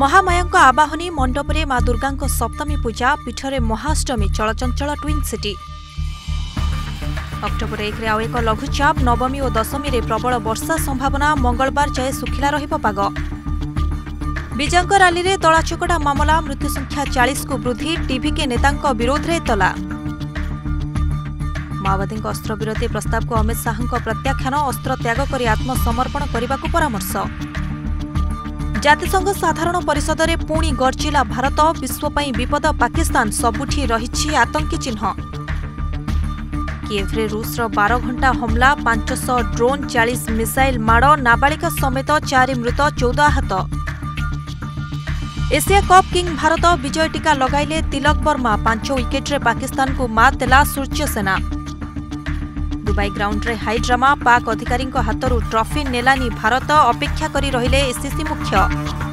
महामाया आबाहनी मंडपरे माँ दुर्गा सप्तमी पूजा पीठरे Mahashtami चलचंचल twin city. October 1 रे आउ एक लघुचाप नवमी और दशमी रे प्रबल वर्षा संभावना। मंगलवार जाए सुखिला रहिब पाग। विजयंक रैली रे दलाचकड़ा मामला मृत्यु संख्या 40 को वृद्धि। टीवीके नेतांक विरोध रे तला। माओवादी अस्त्र विरोधी प्रस्ताव को अमित शाह प्रत्याख्यान। अस्त्र त्याग कर आत्मसमर्पण करने को परामर्श। जातिसंघ साधारण परिषद रे पुणी गर्जिला भारत। विश्वपाई विपद पाकिस्तान सबुठी रहिछि आतंकी चिन्ह। किएव रे रूस 12 घंटा हमला 500 ड्रोन 40 मिसाइल माड़। नाबालिका समेत 4 मृत 14 आहत। एशिया कप किंग भारत विजय टीका लगाइले तिलक वर्मा। 5 विकेट रे पाकिस्तान को मात देला सूर्य सेना। दुबई ग्राउंड रे हाई ड्रामा। पाक अधिकारी हाथरू ट्रॉफी नेलानी भारत। अपेक्षा करी रहिले एसीसी मुख्य।